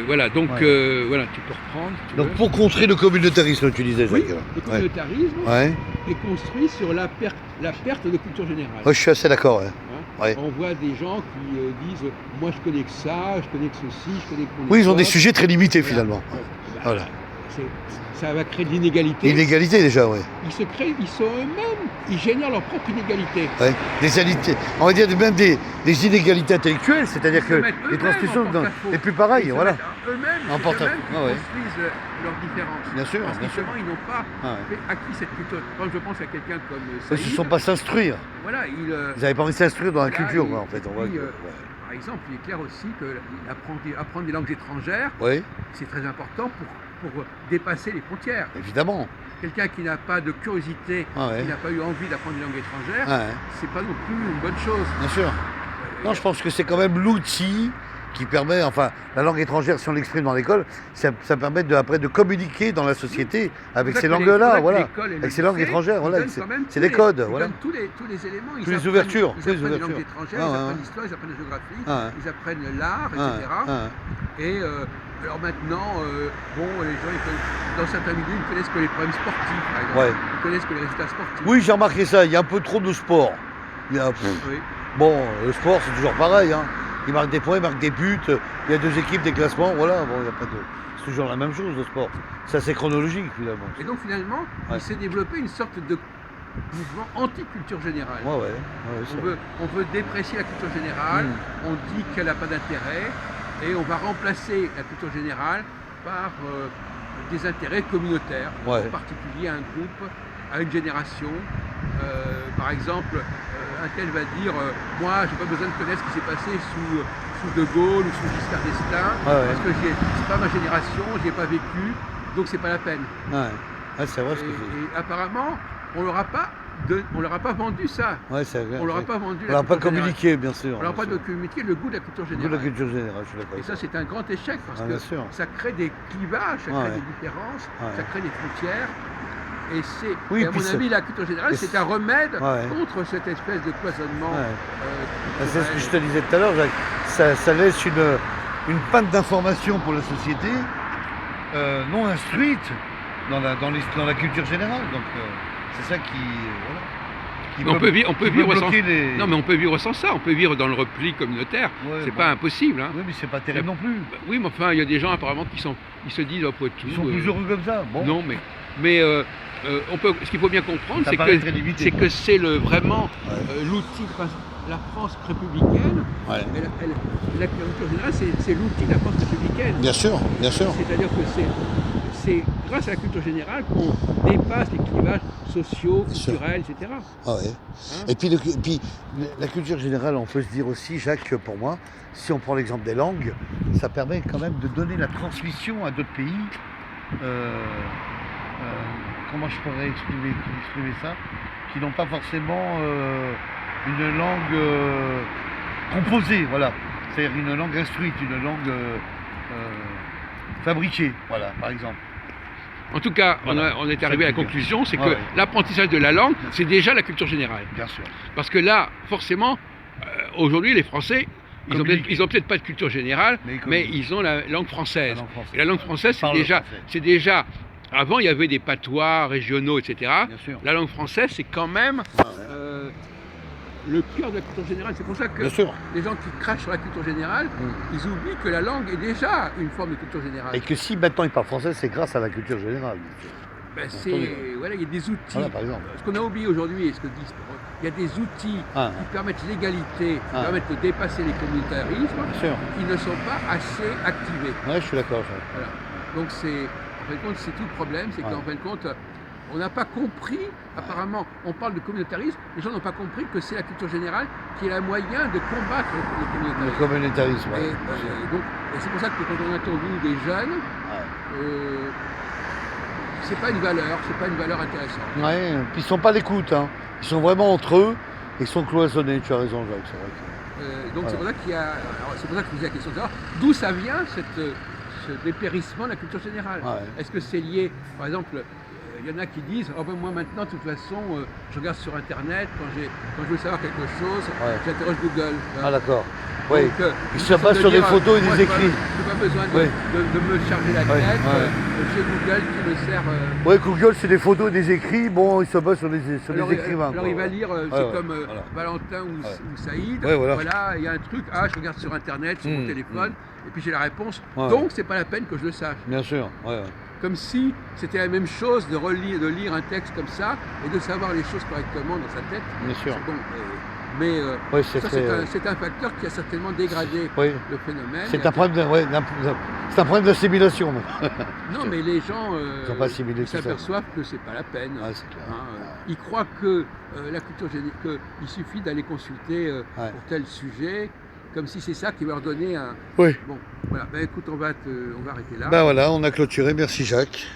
Voilà, donc Ouais. voilà, tu peux reprendre. Si tu Donc veux. pour contrer le communautarisme, tu disais, Oui, Jacques. le communautarisme Ouais. est construit sur la perte de culture générale. Ouais, je suis assez d'accord. Ouais. Hein. Ouais. On voit des gens qui disent moi je connais que ça, je connais que ceci, je connais que mon Oui, ils ont des époque. sujets très limités Voilà. finalement. Bah, Voilà. ça va créer de l'inégalité. L'inégalité déjà, ouais. Ils sont eux-mêmes, ils génèrent leur propre inégalité. Ouais. On va dire même des inégalités intellectuelles, c'est-à-dire Ils que se mettent les eux-mêmes transmissions en porte-à-faux. n'est plus pareil, Ils se voilà. mettent eux-mêmes, En c'est porte-à-faux. eux-mêmes qui Ah ouais. construisent leurs différences. Bien sûr, Parce bien sûr. qu'ils n'ont pas Ah ouais. acquis cette culture. Quand je pense à quelqu'un comme Ils ne Saïd, se sont pas s'instruire. voilà, Ils n'avaient pas envie de s'instruire dans la voilà, culture, quoi, en fait. On voit puis, que, par exemple, il est clair aussi que apprendre des langues étrangères, ouais. c'est très important pour dépasser les frontières. Évidemment. Quelqu'un qui n'a pas de curiosité, Ah ouais. qui n'a pas eu envie d'apprendre une langue étrangère, Ah ouais. c'est pas non plus une bonne chose. Bien sûr. Non, je pense que c'est quand même l'outil qui permet, enfin, la langue étrangère, si on l'exprime dans l'école, ça permet après de communiquer dans la société avec ces langues-là, voilà. Avec ces langues étrangères, voilà. C'est des codes, voilà. Tous les éléments. Tous les ouvertures. Ils apprennent les langues étrangères, ils apprennent l'histoire, ils apprennent la géographie, ils apprennent l'art, etc. Et alors maintenant, bon, les gens, dans certains milieux, ils ne connaissent que les problèmes sportifs, par exemple. Ouais. Ils connaissent que les résultats sportifs. Oui, j'ai remarqué ça, il y a un peu trop de sport. Il y a, Oui. bon, le sport, c'est toujours pareil, hein. Ils marquent des points, ils marquent des buts, il y a deux équipes, des classements, voilà, bon, il y a pas de... C'est toujours la même chose, le sport. C'est assez chronologique, finalement. Et donc, finalement, il s'est développé une sorte de mouvement anti-culture générale. On veut déprécier la culture générale, on dit qu'elle n'a pas d'intérêt, et on va remplacer la culture générale par des intérêts communautaires, en particulier à un groupe, à une génération. Par exemple, un tel va dire moi, j'ai pas besoin de connaître ce qui s'est passé sous De Gaulle ou sous Giscard d'Estaing, parce que c'est pas ma génération, j'y ai pas vécu, donc c'est pas la peine. C'est vrai ce que et apparemment, on leur a pas vendu ça. On leur a pas vendu. On leur a pas communiqué, bien sûr. On leur a pas communiqué le goût de la culture générale. Le goût de la culture générale, je suis d'accord. Et ça, c'est un grand échec parce que ça crée des clivages, ça crée des différences, ça crée des frontières. Et à mon avis, la culture générale, c'est un remède contre cette espèce de cloisonnement. C'est ce que je te disais tout à l'heure, Jacques. Ça laisse une panne d'information pour la société non instruite dans la culture générale. Donc c'est ça qui on peut vivre sans ça. On peut vivre dans le repli communautaire. C'est pas impossible. Hein. Oui, mais c'est pas terrible non plus. Oui, mais enfin, il y a des gens apparemment ils se disent après tout. Ils sont plus heureux comme ça. Bon. Non, mais ce qu'il faut bien comprendre, c'est que c'est vraiment l'outil de la France républicaine. La culture générale, c'est l'outil de la France républicaine. Bien sûr, bien sûr. C'est-à-dire que c'est grâce à la culture générale qu'on dépasse les clivages sociaux, culturels, etc. Et puis la culture générale, on peut se dire aussi, Jacques, que pour moi, si on prend l'exemple des langues, ça permet quand même de donner la transmission à d'autres pays. Comment je pourrais exprimer ça, qui n'ont pas forcément une langue composée, voilà. C'est-à-dire une langue instruite, une langue fabriquée, voilà, par exemple. En tout cas, on est arrivé à la conclusion, c'est que l'apprentissage de la langue, c'est déjà la culture générale. Bien sûr. Parce que là, forcément, aujourd'hui, les Français, ils ont peut-être pas de culture générale, mais ils ont la langue française. Et la langue française, c'est déjà avant, il y avait des patois régionaux, etc. La langue française, c'est quand même le cœur de la culture générale. C'est pour ça que les gens qui crachent sur la culture générale, ils oublient que la langue est déjà une forme de culture générale. Et que si maintenant ils parlent français, c'est grâce à la culture générale. Il y a des outils. Par exemple. Ce qu'on a oublié aujourd'hui, et ce que disent, il y a des outils qui permettent l'égalité, qui permettent de dépasser les communautarismes, qui ne sont pas assez activés. Oui, je suis d'accord. Voilà. Donc en fin de compte, c'est tout le problème, c'est qu'en fin de compte, on n'a pas compris, apparemment, on parle de communautarisme, les gens n'ont pas compris que c'est la culture générale qui est le moyen de combattre le communautarisme. Et c'est pour ça que quand on entend nous des jeunes, c'est pas une valeur intéressante. Puis ils sont pas à l'écoute, hein. Ils sont vraiment entre eux, ils sont cloisonnés, tu as raison Jacques, c'est vrai. Donc c'est pour ça c'est pour ça que je posais la question de savoir d'où ça vient ce dépérissement de la culture générale. Est-ce que c'est lié, par exemple, il y en a qui disent moi maintenant de toute façon je regarde sur internet quand je veux savoir quelque chose, j'interroge Google. D'accord. Oui. Ils se basent sur des photos et des écrits. Je ne peux pas besoin de me charger la tête. J'ai Google qui me sert. Ouais, Google, c'est des photos et des écrits. Bon, il se base sur des écrivains. Alors il va lire, c'est comme Valentin ou Saïd. Voilà, il y a un truc. Ah, je regarde sur Internet, sur mon téléphone, et puis j'ai la réponse. Donc, c'est pas la peine que je le sache. Bien sûr. Comme si c'était la même chose de lire un texte comme ça et de savoir les choses correctement dans sa tête. Bien sûr. Bon, mais c'est un facteur qui a certainement dégradé le phénomène. C'est un problème d'assimilation. Non, mais les gens s'aperçoivent que c'est pas la peine. Clair. Ils croient que la culture générale, qu'il suffit d'aller consulter pour tel sujet, comme si c'est ça qui va leur donner un. Oui. Bon, voilà. Ben écoute, on va arrêter là. Ben voilà, on a clôturé. Merci Jacques.